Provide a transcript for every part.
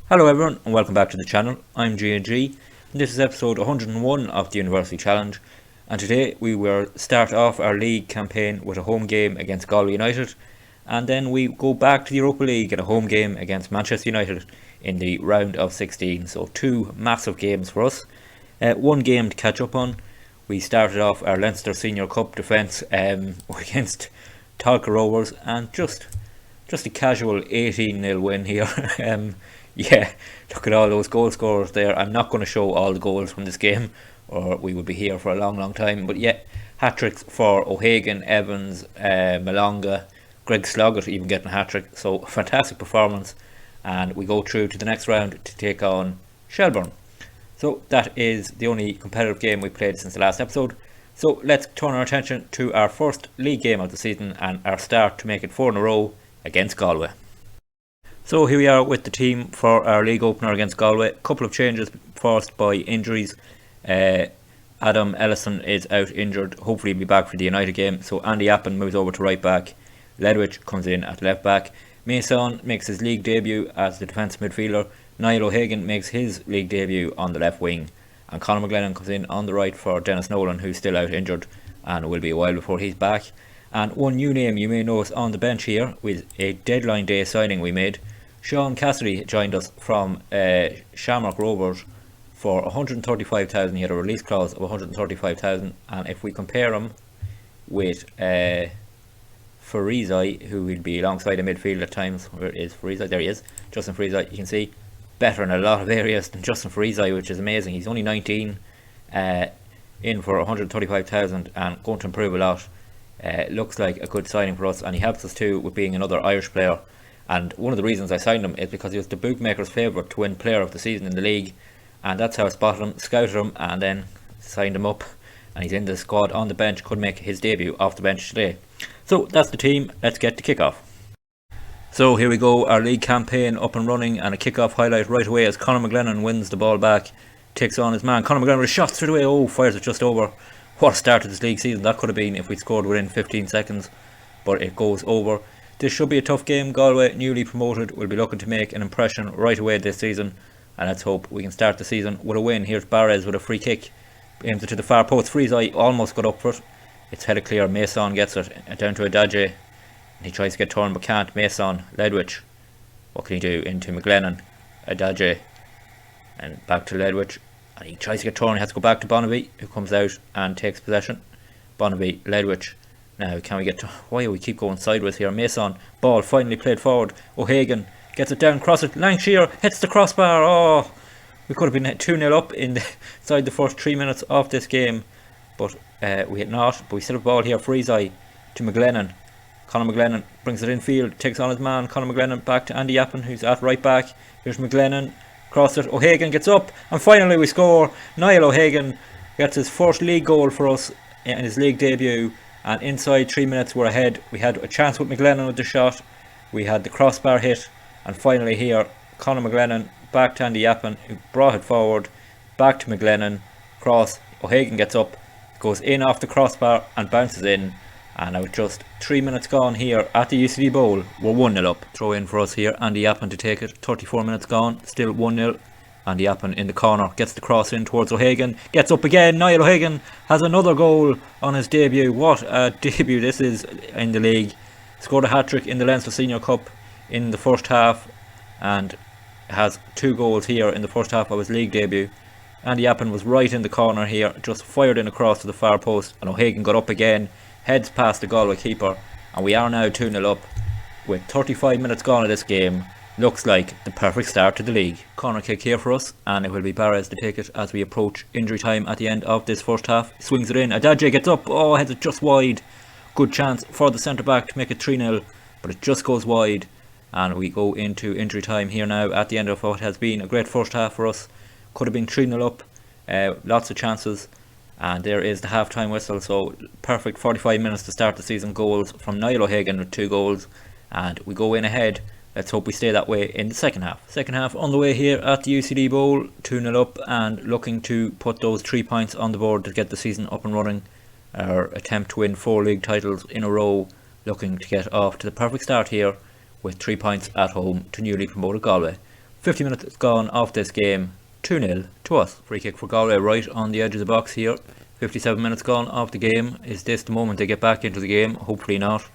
Hello everyone and welcome back to the channel. I'm G&G and this is episode 101 of the University Challenge, and today we will start off our league campaign with a home game against Galway United, and then we go back to the Europa League and a home game against Manchester United in the round of 16. So two massive games for us. One game to catch up on. We started off our Leinster Senior Cup defence against Talca Rovers, and just a casual 18-0 win here. Yeah, look at all those goal scorers there. I'm not going to show all the goals from this game or we would be here for a long time, but yeah, hat-tricks for O'Hagan, Evans, Malonga, Greg Sloggett even getting a hat-trick, so fantastic performance, and we go through to the next round to take on Shelbourne. So that is the only competitive game we played since the last episode. So let's turn our attention to our first league game of the season and our start to make it 4 in a row against Galway. So here we are with the team for our league opener against Galway. A couple of changes forced by injuries. Adam Ellison is out injured. Hopefully he'll be back for the United game. So Andy Appin moves over to right back. Ledwich comes in at left back. Mason makes his league debut as the defensive midfielder. Niall O'Hagan makes his league debut on the left wing. And Conor McGlennon comes in on the right for Dennis Nolan, who's still out injured and will be a while before he's back. And one new name you may notice on the bench here with a deadline day signing we made. Sean Cassidy joined us from Shamrock Rovers for 135,000. He had a release clause of 135,000, and if we compare him with Farizai, who will be alongside a midfield at times, where is Farizai? There he is, Justin Farizai. You can see better in a lot of areas than Justin Farizai, which is amazing. He's only 19, in for 135,000 and going to improve a lot. Looks like a good signing for us, and he helps us too with being another Irish player. And one of the reasons I signed him is because he was the bookmaker's favourite to win player of the season in the league, and that's how I spotted him, scouted him, and then signed him up, and he's in the squad on the bench. Could make his debut off the bench today. So that's the team. Let's get to kick off. So here we go, our league campaign up and running, and a kick-off highlight right away as Conor McGlennon wins the ball back, takes on his man. Conor McGlennon with a shot straight away. Oh, fires it just over. What a start to this league season that could have been if we scored within 15 seconds, but it goes over. This should be a tough game. Galway, newly promoted, will be looking to make an impression right away this season, and let's hope we can start the season with a win. Here's Barres with a free kick, aims it to the far post. Farizai almost got up for it. It's headed clear. Mason gets it down to Adaje, and he tries to get torn but can't. Mason, Ledwich, what can he do? Into McGlennon, Adaje, and back to Ledwich, and he tries to get torn. He has to go back to Bonnaby, who comes out and takes possession. Bonnaby, Ledwich. Now, can we get to... Why do we keep going sideways here? Mason, ball finally played forward. O'Hagan gets it down, cross it. Lancashire hits the crossbar. Oh, we could have been 2-0 up inside the first 3 minutes of this game, but we had not. But we still have the ball here. Farizai to McGlennon. Conor McGlennon brings it infield, takes on his man. Conor McGlennon back to Andy Appin, who's at right back. Here's McGlennon, cross it. O'Hagan gets up, and finally we score. Niall O'Hagan gets his first league goal for us in his league debut. And inside 3 minutes we're ahead. We had a chance with McGlennon with the shot. We had the crossbar hit. And finally here, Conor McGlennon back to Andy Appin, who brought it forward. Back to McGlennon. Cross. O'Hagan gets up. Goes in off the crossbar and bounces in. And now with just 3 minutes gone here at the UCD Bowl, we're 1-0 up. Throw in for us here. Andy Appin to take it. 34 minutes gone. Still 1-0. Andy Appin in the corner, gets the cross in towards O'Hagan, gets up again. Niall O'Hagan has another goal on his debut. What a debut this is in the league. Scored a hat-trick in the Leinster Senior Cup in the first half, and has 2 goals here in the first half of his league debut. Andy Appin was right in the corner here, just fired in across to the far post, and O'Hagan got up again, heads past the Galway keeper, and we are now 2-0 up with 35 minutes gone of this game. Looks like the perfect start to the league. Corner kick here for us, and it will be Barres to take it as we approach injury time at the end of this first half. Swings it in. Adaje gets up. Oh, heads it just wide. Good chance for the centre back to make it 3-0, but it just goes wide, and we go into injury time here now at the end of what has been a great first half for us. Could have been 3-0 up. Lots of chances, and there is the half-time whistle. So perfect 45 minutes to start the season. Goals from Niall O'Hagan with 2 goals, and we go in ahead. Let's hope we stay that way in the second half. Second half on the way here at the UCD Bowl, 2-0 up and looking to put those 3 points on the board to get the season up and running. Our attempt to win 4 league titles in a row, looking to get off to the perfect start here with 3 points at home to newly promoted Galway. 50 minutes gone off this game, 2-0 to us. Free kick for Galway right on the edge of the box here. 57 minutes gone off the game. Is this the moment they get back into the game? Hopefully not.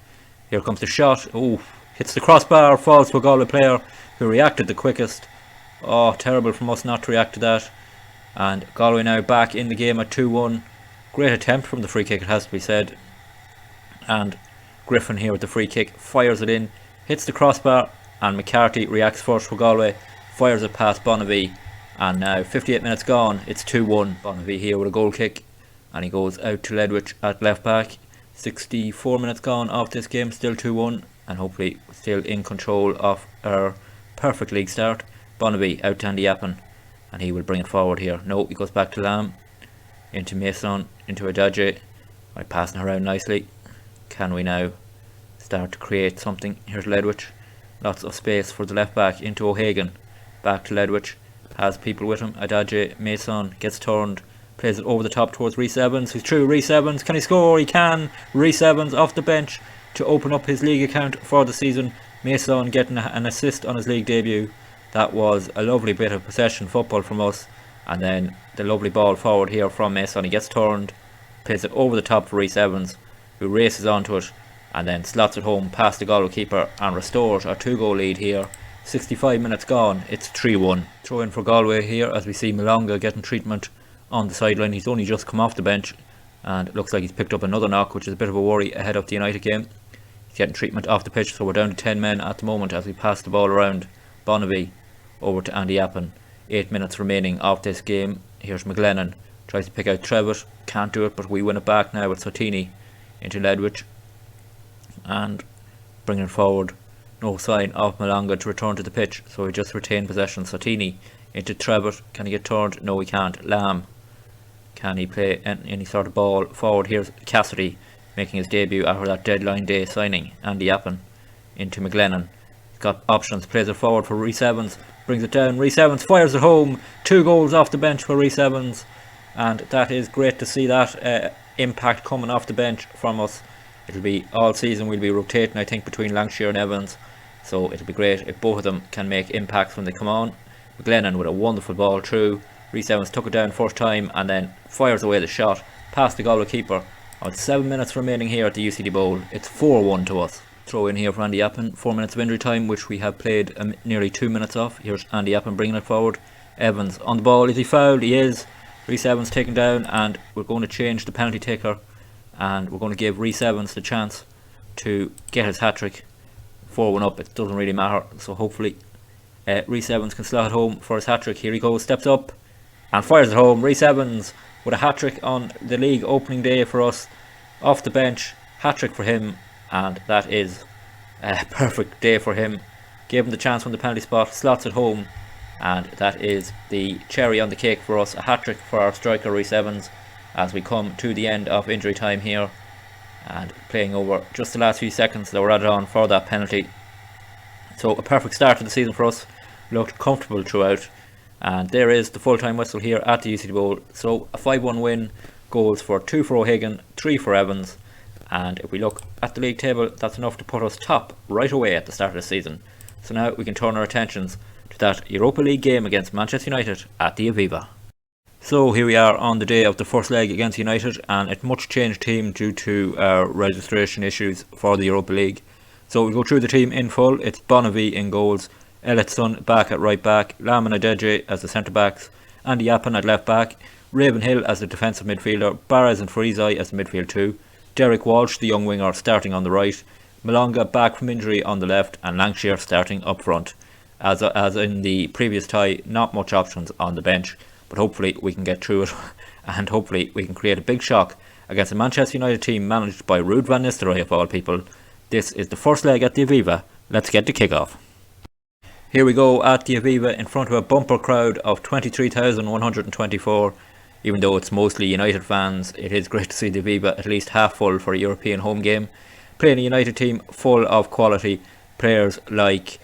Here comes the shot. Oh, hits the crossbar, falls to a Galway player who reacted the quickest. Oh, terrible from us not to react to that. And Galway now back in the game at 2-1. Great attempt from the free kick, it has to be said. And Griffin here with the free kick, fires it in, hits the crossbar, and McCarthy reacts first for Galway, fires it past Bonavie. And now 58 minutes gone, it's 2-1. Bonavie here with a goal kick, and he goes out to Ledwich at left back. 64 minutes gone off this game, still 2-1, and hopefully still in control of our perfect league start. Bonavie out to Andy Appin, and he will bring it forward here. No, he goes back to Lamb, into Mason, into Adaje, by passing around nicely. Can we now start to create something? Here's Ledwich, lots of space for the left back, into O'Hagan, back to Ledwich, has people with him. Adaje, Mason gets turned, plays it over the top towards Rhys Evans, who's through. Rhys Evans, can he score? He can. Rhys Evans off the bench to open up his league account for the season. Mason getting an assist on his league debut. That was a lovely bit of possession football from us, and then the lovely ball forward here from Mason. He gets turned, plays it over the top for Rhys Evans, who races onto it and then slots it home past the Galway keeper and restores our 2-goal lead here. 65 minutes gone, it's 3-1. Throw in for Galway here as we see Malonga getting treatment on the sideline. He's only just come off the bench, and it looks like he's picked up another knock, which is a bit of a worry ahead of the United game. He's getting treatment off the pitch, so we're down to 10 men at the moment as we pass the ball around. Bonavie over to Andy Appin. 8 minutes remaining of this game. Here's McGlennon, tries to pick out Trevitt, can't do it, but we win it back now with Sotini into Ledwich, and bringing it forward. No sign of Malonga to return to the pitch, so he just retained possession. Sotini into Trevitt, can he get turned? No, he can't. Lamb, can he play any sort of ball forward? Here's Cassidy making his debut after that deadline day signing. Andy Appin into McGlennon, he's got options, plays it forward for Rhys Evans, brings it down. Rhys Evans fires it home. 2 goals off the bench for Rhys Evans, and that is great to see that impact coming off the bench from us. It'll be all season, we'll be rotating I think between Lancashire and Evans, so it'll be great if both of them can make impacts when they come on. McGlennon with a wonderful ball through. Rhys Evans took it down first time and then fires away the shot past the Galway keeper. With 7 minutes remaining here at the UCD Bowl, it's 4-1 to us. Throw in here for Andy Appin, 4 minutes of injury time, which we have played nearly 2 minutes off. Here's Andy Appin bringing it forward. Evans on the ball, is he fouled? He is. Rhys Evans taken down, and we're going to change the penalty taker, and we're going to give Rhys Evans the chance to get his hat-trick. 4-1 up, it doesn't really matter, so hopefully Rhys Evans can slot it home for his hat-trick. Here he goes, steps up and fires it home. Rhys Evans with a hat-trick on the league opening day for us, off the bench, hat-trick for him, and that is a perfect day for him. Gave him the chance from the penalty spot, slots it home, and that is the cherry on the cake for us. A hat-trick for our striker Rhys Evans as we come to the end of injury time here, and playing over just the last few seconds that were added on for that penalty. So a perfect start to the season for us, looked comfortable throughout, and there is the full-time whistle here at the UCD Bowl. So a 5-1 win, goals for 2 for O'Hagan, 3 for Evans, and if we look at the league table, that's enough to put us top right away at the start of the season. So now we can turn our attentions to that Europa League game against Manchester United at the Aviva. So here we are on the day of the first leg against United, and a much changed team due to registration issues for the Europa League. So we'll go through the team in full. It's Bonavie in goals, Elliotson back at right back, Lam and Adeje as the centre backs, Andy Appin at left back, Ravenhill as the defensive midfielder, Barres and Friesi as the midfield two, Derek Walsh, the young winger, starting on the right, Malonga back from injury on the left, and Lancashire starting up front. As in the previous tie, not much options on the bench, but hopefully we can get through it and hopefully we can create a big shock against a Manchester United team managed by Ruud van Nistelrooy of all people. This is the first leg at the Aviva. Let's get the kick-off. Here we go at the Aviva in front of a bumper crowd of 23,124. Even though it's mostly United fans, it is great to see the Aviva at least half full for a European home game. Playing a United team full of quality players like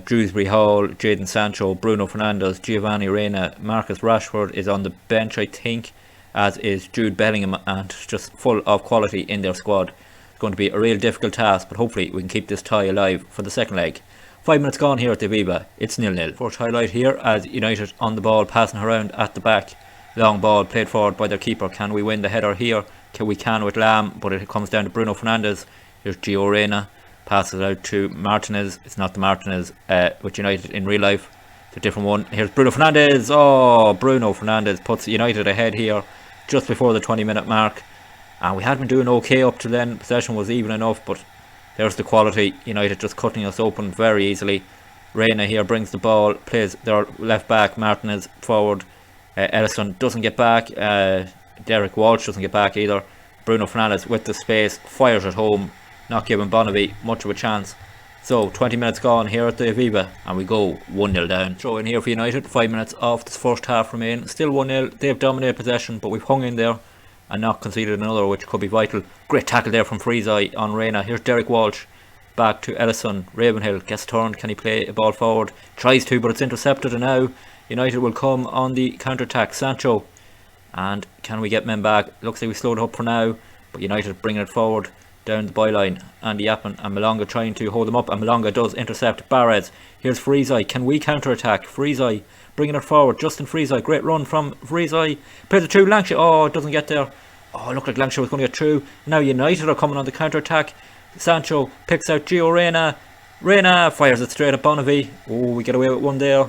Dewsbury Hall, Jadon Sancho, Bruno Fernandes, Giovanni Reina, Marcus Rashford is on the bench I think, as is Jude Bellingham, and just full of quality in their squad. It's going to be a real difficult task, but hopefully we can keep this tie alive for the second leg. 5 minutes gone here at the Aviva. It's 0-0. First highlight here as United on the ball, passing around at the back. Long ball played forward by their keeper. Can we win the header here? We can with Lamb, but it comes down to Bruno Fernandes. Here's Gio Reyna. Passes out to Martinez. It's not the Martinez with United in real life. It's a different one. Here's Bruno Fernandes. Oh, Bruno Fernandes puts United ahead here just before the 20-minute mark. And we had been doing okay up to then. Possession was even enough, but there's the quality. United just cutting us open very easily. Reyna here brings the ball, plays their left back. Martinez forward. Ellison doesn't get back. Derek Walsh doesn't get back either. Bruno Fernandes with the space, fires at home, not giving Bonavie much of a chance. So 20 minutes gone here at the Aviva, and we go 1-0 down. Throw in here for United. 5 minutes off this first half remain. Still 1-0. They've dominated possession, but we've hung in there and not conceded another, which could be vital. Great tackle there from Freeseye on Reyna. Here's Derek Walsh. Back to Ellison. Ravenhill gets turned. Can he play a ball forward? Tries to, but it's intercepted, and now United will come on the counter-attack. Sancho. And can we get men back? Looks like we slowed up for now, but United bringing it forward down the byline. Andy Yappen and Malonga trying to hold them up, and Malonga does intercept Barres. Here's Freeseye. Can we counter-attack? Freeseye bringing it forward. Justin Freeseye. Great run from Freeseye. Plays it through Lancashire. Oh, it doesn't get there. Oh, it looked like Lancashire was going to get through. Now United are coming on the counter-attack. Sancho picks out Gio Reyna. Reyna fires it straight at Bonavie. Oh, we get away with one there.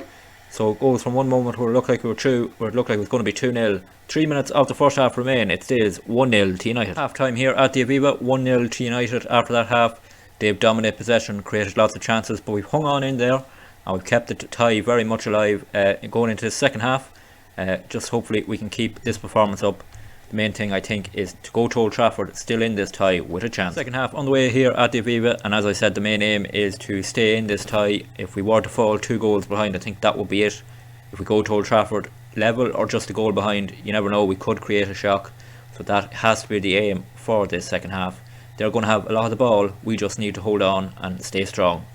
So it goes from one moment where it looked like we were through, where it looked like it was going to be 2-0. 3 minutes of the first half remain. It stays 1-0 to United. Half time here at the Aviva. 1-0 to United after that half. They've dominated possession, created lots of chances, but we've hung on in there and we've kept the tie very much alive going into the second half. Just hopefully we can keep this performance up. The main thing I think is to go to Old Trafford still in this tie with a chance. Second half on the way here at the Aviva, and as I said, the main aim is to stay in this tie. If we were to fall 2 goals behind, I think that would be it. If we go to Old Trafford level or just a goal behind, you never know, we could create a shock. So that has to be the aim for this second half. They're going to have a lot of the ball, we just need to hold on and stay strong.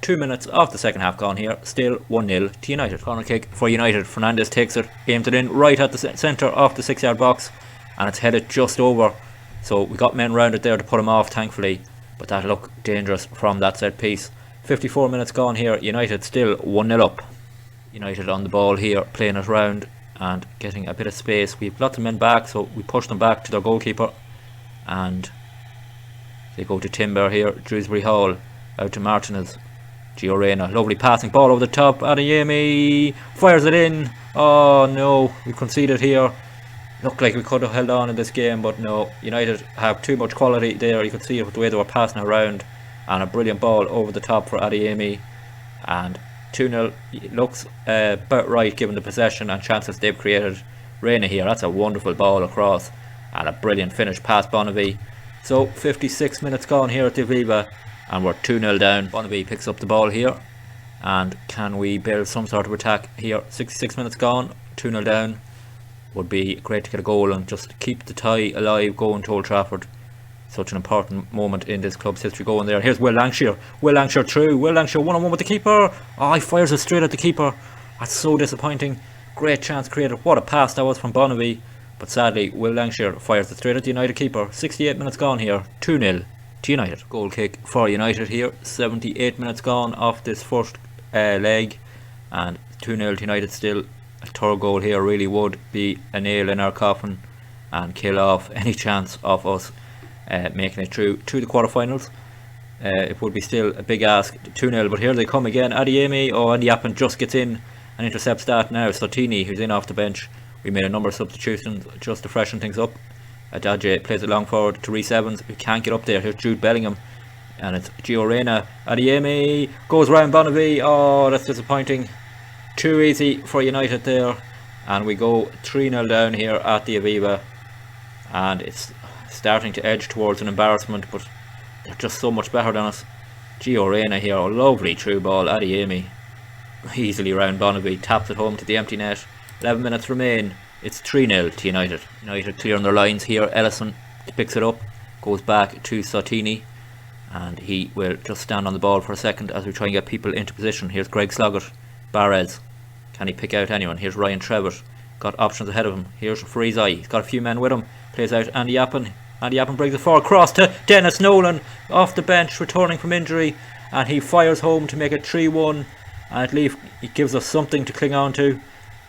2 minutes of the second half gone here, still 1-0 to United. Corner kick for United. Fernandes takes it, aims it in right at the centre of the 6-yard box, and it's headed just over. So we got men round it there to put him off, thankfully, but that looked dangerous from that set piece. 54 minutes gone here, United still 1-0 up. United on the ball here, playing it round and getting a bit of space. We've lots of men back, so we push them back to their goalkeeper, and they go to Timber here. Dewsbury Hall out to Martinez. Gio Reyna, lovely passing ball over the top. Adeyemi fires it in. Oh no, we conceded here. Looked like we could have held on in this game, but no, United have too much quality there. You could see it with the way they were passing around, and a brilliant ball over the top for Adeyemi, and 2-0 looks about right given the possession and chances they've created. Reyna here, that's a wonderful ball across, and a brilliant finish past Bonavie. So 56 minutes gone here at the Aviva, and we're 2-0 down. Bonavie picks up the ball here, and can we build some sort of attack here? 66 minutes gone, 2-0 down. Would be great to get a goal and just keep the tie alive going to Old Trafford. Such an important moment in this club's history going there. Here's Will Lancashire. Will Lancashire through. Will Lancashire 1-on-1 with the keeper. Oh, he fires it straight at the keeper. That's so disappointing. Great chance created. What a pass that was from Bonavie. But sadly, Will Lancashire fires it straight at the United keeper. 68 minutes gone here. 2-0 to United. Goal kick for United here. 78 minutes gone off this first leg. And 2-0 to United still. A third goal here really would be a nail in our coffin and kill off any chance of us making it through to the quarterfinals. It would be still a big ask. 2-0, but here they come again. Adeyemi, Andy Yappen just gets in and intercepts that now. Sotini, who's in off the bench. We made a number of substitutions just to freshen things up. Adadje plays it long forward to Rhys Evans, who can't get up there. Here's Jude Bellingham, and it's Gio Reyna. Adeyemi goes round Bonavie. Oh, that's disappointing. Too easy for United there, and we go 3-0 down here at the Aviva, and it's starting to edge towards an embarrassment, but they're just so much better than us. Gio Reyna here, a lovely through ball. Adeyemi easily round Bonavie, taps it home to the empty net. 11 minutes remain. It's 3-0 to United. United clearing their lines here. Ellison picks it up, goes back to Sotini, and he will just stand on the ball for a second as we try and get people into position. Here's Greg Sloggett. Barres, can he pick out anyone? Here's Ryan Trevitt, got options ahead of him. Here's Freeseye, he's got a few men with him. Plays out Andy Yappen. Andy Yappen brings it forward, cross to Dennis Nolan off the bench, returning from injury, and he fires home to make it 3-1, and at least it gives us something to cling on to.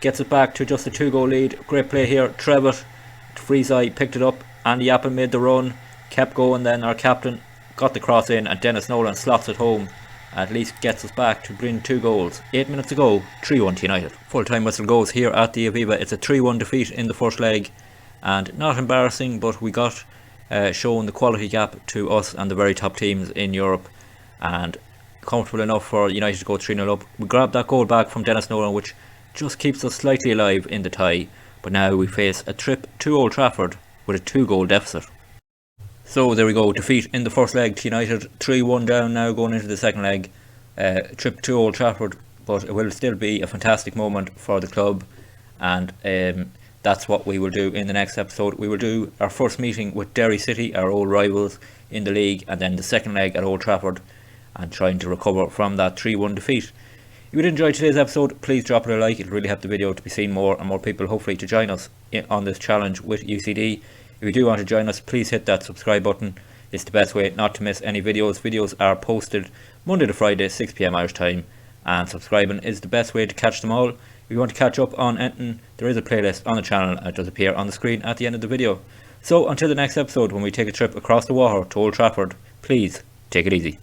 Gets it back to just a 2-goal lead. Great play here. Trevitt, Freeside picked it up. Andy Appin made the run, kept going. Then our captain got the cross in, and Dennis Nolan slots it home. At least gets us back to bring 2 goals. 8 minutes to go, 3-1 to United. Full time whistle goes here at the Aviva. It's a 3-1 defeat in the first leg, and not embarrassing, but we got shown the quality gap to us and the very top teams in Europe, and comfortable enough for United to go 3-0 up. We grabbed that goal back from Dennis Nolan, which just keeps us slightly alive in the tie, but now we face a trip to Old Trafford with a 2-goal deficit. So there we go, defeat in the first leg to United, 3-1 down now going into the second leg. Trip to Old Trafford, but it will still be a fantastic moment for the club, and that's what we will do in the next episode. We will do our first meeting with Derry City, our old rivals in the league, and then the second leg at Old Trafford, and trying to recover from that 3-1 defeat. If you did enjoy today's episode, please drop it a like. It'll really help the video to be seen more, and more people hopefully to join us on this challenge with UCD. If you do want to join us, please hit that subscribe button. It's the best way not to miss any videos. Videos are posted Monday to Friday, 6 PM Irish time, and subscribing is the best way to catch them all. If you want to catch up on anything, there is a playlist on the channel, and it does appear on the screen at the end of the video. So until the next episode, when we take a trip across the water to Old Trafford, please take it easy.